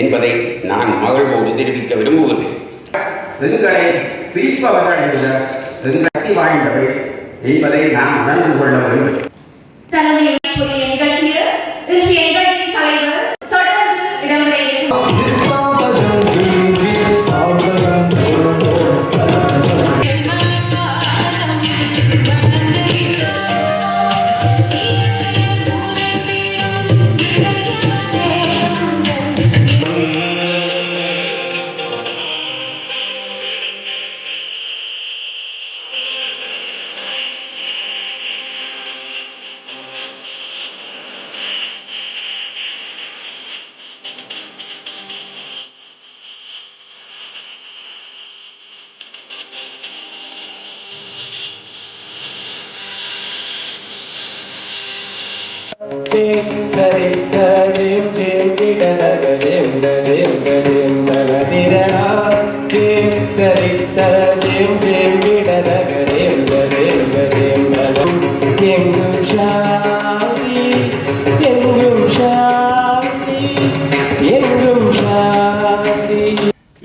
என்பதை நான் மகிழ்வோடு தெரிவிக்க விரும்புகிறேன். எங்களை பிரிப்பவர்கள் எங்களை வாய்ந்தவை என்பதை நாம் உணர்ந்து கொள்ள வேண்டும். தலைமையை நிகழ்த்திய தலைவர் தொடர்ந்து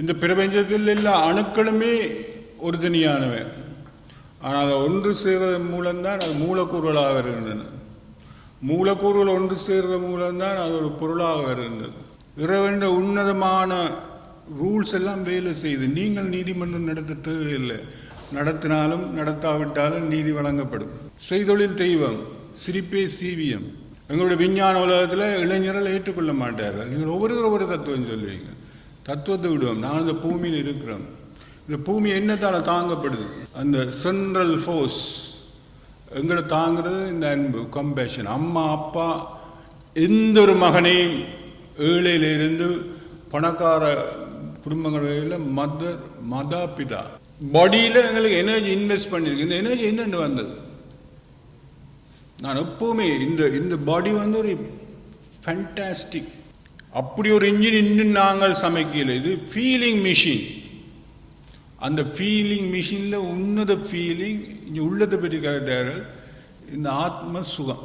இந்த பிரபஞ்சத்தில் எல்லா அணுக்களுமே ஒரு தனியானவை. ஆனால் ஒன்று சேர்வதன் மூலம்தான் அது மூலக்கூறுகளாக வருகின்றன. மூலக்கூறுகள் ஒன்று சேர்வதன் மூலம்தான் அது ஒரு பொருளாக வருகின்றது. இறைவன் உன்னதமான ரூல்ஸ் எல்லாம் வேலை செய்து நீங்கள் நீதிமன்றம் நடத்த தேவையில்லை. நடத்தினாலும் நடத்தாவிட்டாலும் நீதி வழங்கப்படும். செய்தொழில் தெய்வம், சிரிப்பே சீவியம். எங்களுடைய விஞ்ஞான உலகத்தில் இளைஞர்கள் ஏற்றுக்கொள்ள மாட்டார்கள். நீங்கள் ஒவ்வொரு தத்துவம் சொல்லுவீங்க. தத்துவத்தை விடுவோம். நாங்கள் இந்த பூமியில் இருக்கிறோம். இந்த பூமி என்னத்தால் தாங்கப்படுது? அந்த சென்ட்ரல் ஃபோர்ஸ் எங்களை தாங்கிறது இந்த அன்பு, கம்பேஷன். அம்மா அப்பா எந்த ஒரு மகனையும் ஏழையிலிருந்து பணக்கார குடும்பங்களில் மதா பிதா பாடியில் எங்களுக்கு எனர்ஜி இன்வெஸ்ட் பண்ணியிருக்கு. இந்த எனர்ஜி என்னென்னு வந்தது? நான் எப்போவுமே இந்த பாடி வந்து ஒரு ஃபேண்டாஸ்டிக். அப்படி ஒரு இன்ஜின் இன்னும் நாங்கள் சமைக்கல. இது ஃபீலிங் மிஷின். அந்த ஃபீலிங் மிஷினில் உன்னத ஃபீலிங் இங்கே உள்ளதை பற்றி கருத்தார்கள். இந்த ஆத்ம சுகம்.